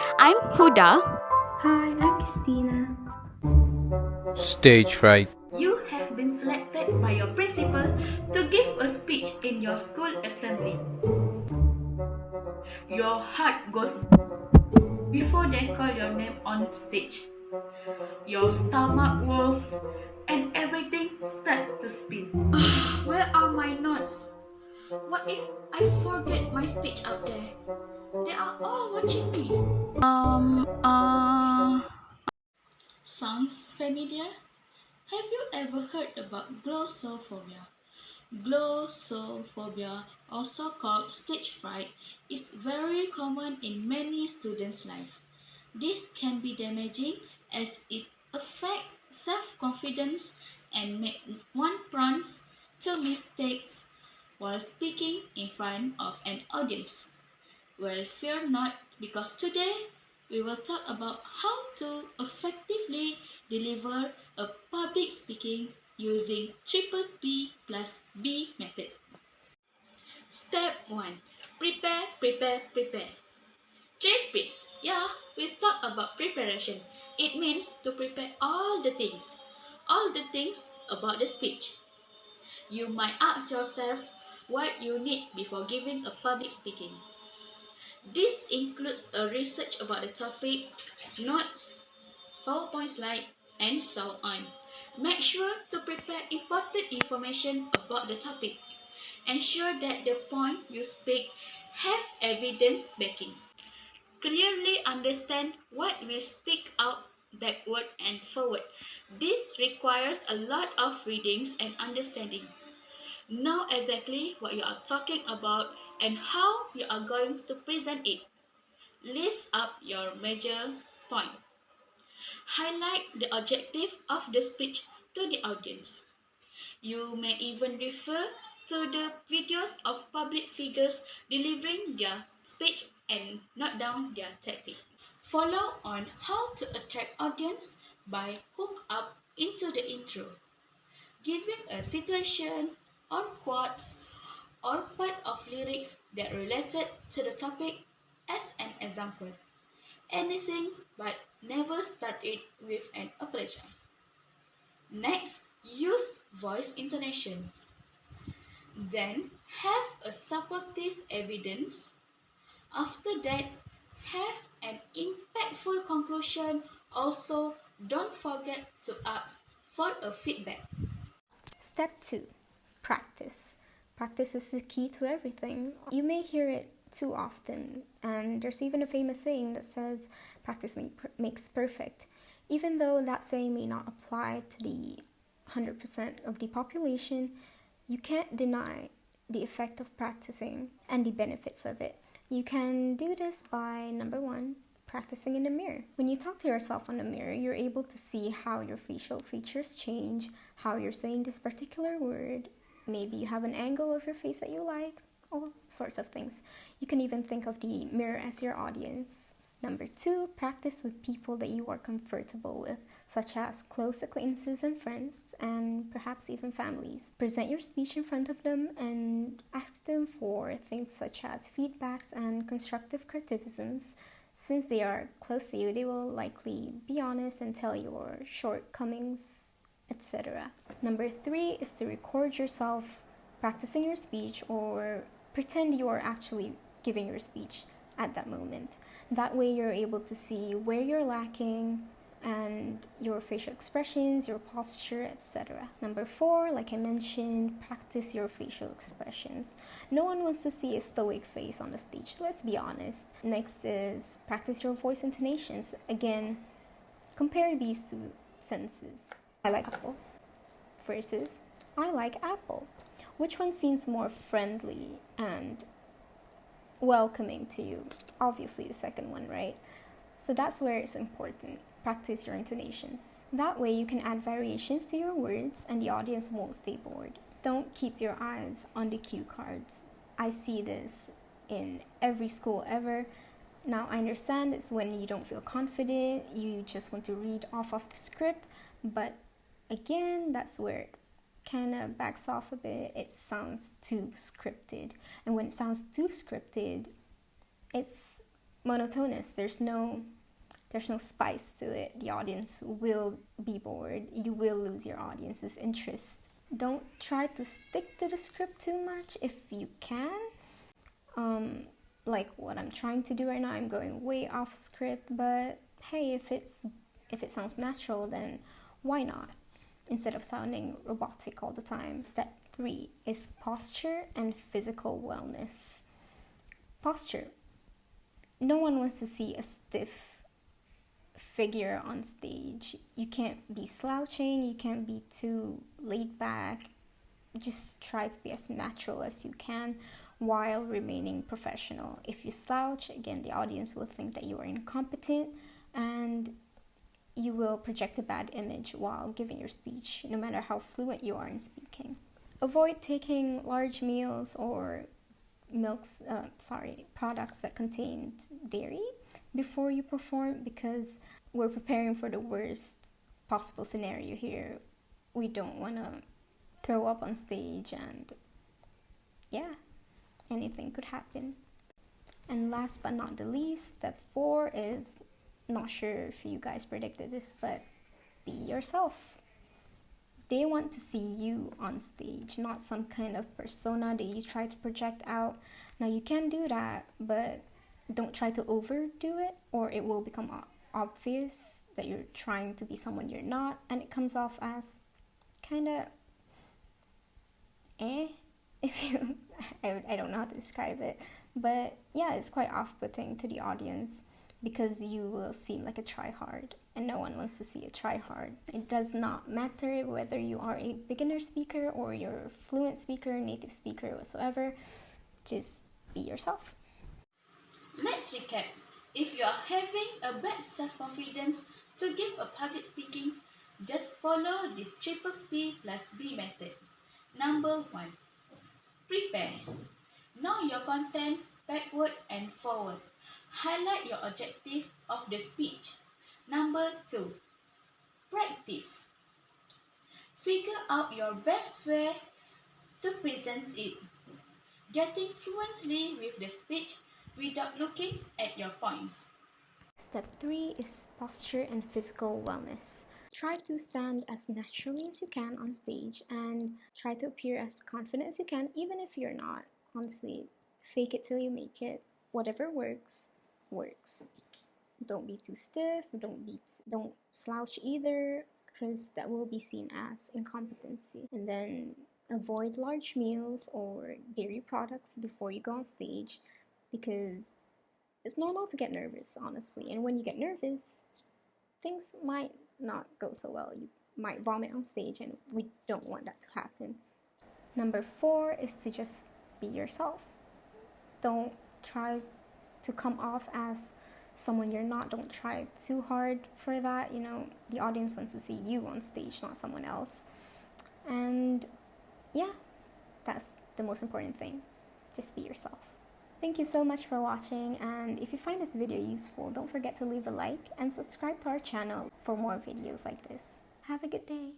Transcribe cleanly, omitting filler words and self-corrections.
I'm Huda. Hi, I'm Christina. Stage fright. You have been selected by your principal to give a speech in your school assembly. Your heart goes before they call your name on stage. Your stomach whirls and everything starts to spin. Where are my notes? What if I forget my speech up there? They are all watching me. Um, uh, Sounds familiar? Have you ever heard about glossophobia? Glossophobia, also called stage fright, is very common in many students' life. This can be damaging as it affects self-confidence and make one prone to mistakes while speaking in front of an audience. Well, fear not, because today we will talk about how to effectively deliver a public speaking using triple P plus B method. Step 1. Prepare, prepare, prepare. 3 P's. Yeah, we talk about preparation. It means to prepare all the things. All the things about the speech. You might ask yourself what you need before giving a public speaking. This includes a research about the topic, notes, PowerPoint slide, and so on. Make sure to prepare important information about the topic. Ensure that the point you speak have evident backing. Clearly understand what will speak out backward and forward. This requires a lot of readings and understanding. Know exactly what you are talking about and how you are going to present it. List up your major point. Highlight the objective of the speech to the audience. You may even refer to the videos of public figures delivering their speech and note down their tactic. Follow on how to attract audience by hook up into the intro, giving a situation or quotes or part of lyrics that related to the topic as an example. Anything but never start it with an apology. Next, use voice intonations. Then, have a supportive evidence. After that, have an impactful conclusion. Also, don't forget to ask for a feedback. Step 2. Practice. Practice is the key to everything. You may hear it too often, and there's even a famous saying that says, practice makes perfect. Even though that saying may not apply to the 100% of the population, you can't deny the effect of practicing and the benefits of it. You can do this by number 1, practicing in the mirror. When you talk to yourself on the mirror, you're able to see how your facial features change, how you're saying this particular word. Maybe you have an angle of your face that you like, all sorts of things. You can even think of the mirror as your audience. Number 2, practice with people that you are comfortable with, such as close acquaintances and friends, and perhaps even families. Present your speech in front of them and ask them for things such as feedbacks and constructive criticisms. Since they are close to you, they will likely be honest and tell your shortcomings, etc. Number 3 is to record yourself practicing your speech or pretend you are actually giving your speech at that moment. That way you're able to see where you're lacking and your facial expressions, your posture, etc. Number 4, like I mentioned, practice your facial expressions. No one wants to see a stoic face on the stage, let's be honest. Next is practice your voice intonations. Again, compare these two sentences. I like apple versus I like apple. Which one seems more friendly and welcoming to you? Obviously the second one, right? So that's where it's important. Practice your intonations. That way you can add variations to your words and the audience won't stay bored. Don't keep your eyes on the cue cards. I see this in every school ever. Now I understand it's when you don't feel confident, you just want to read off of the script, but again, that's where it kind of backs off a bit. It sounds too scripted, and when it sounds too scripted, it's monotonous. There's no spice to it. The audience will be bored. You will lose your audience's interest. Don't try to stick to the script too much if you can. Like what I'm trying to do right now, I'm going way off script, but hey, if it sounds natural, then why not? Instead of sounding robotic all the time. Step 3 is posture and physical wellness. Posture. No one wants to see a stiff figure on stage. You can't be slouching, you can't be too laid back. Just try to be as natural as you can while remaining professional. If you slouch, again, the audience will think that you are incompetent and you will project a bad image while giving your speech, no matter how fluent you are in speaking. Avoid taking large meals or products that contain dairy before you perform, because we're preparing for the worst possible scenario here. We don't want to throw up on stage, and yeah, anything could happen. And last but not the least, step 4 is, not sure if you guys predicted this, but be yourself. They want to see you on stage, not some kind of persona that you try to project out. Now you can do that, but don't try to overdo it, or it will become obvious that you're trying to be someone you're not, and it comes off as kind of if you I don't know how to describe it, but yeah, it's quite off-putting to the audience because you will seem like a try-hard, and no one wants to see a try-hard. It does not matter whether you are a beginner speaker or you're a fluent speaker, native speaker, whatsoever. Just be yourself. Let's recap. If you are having a bad self-confidence to give a public speaking, just follow this triple P plus B method. Number 1. Prepare. Know your content backward and forward. Highlight your objective of the speech. Number 2. Practice. Figure out your best way to present it. Getting fluently with the speech without looking at your points. Step 3 is posture and physical wellness. Try to stand as naturally as you can on stage and try to appear as confident as you can, even if you're not. Honestly, fake it till you make it. Whatever works, works. Don't be too stiff, don't slouch either, because that will be seen as incompetency. And then avoid large meals or dairy products before you go on stage, because it's normal to get nervous, honestly. And when you get nervous, things might not go so well. You might vomit on stage, and we don't want that to happen. Number 4 is to just be yourself. Don't try to come off as someone you're not. Don't try too hard for that. You know, the audience wants to see you on stage, not someone else. And yeah, that's the most important thing. Just be yourself. Thank you so much for watching, and if you find this video useful, don't forget to leave a like and subscribe to our channel for more videos like this. Have a good day.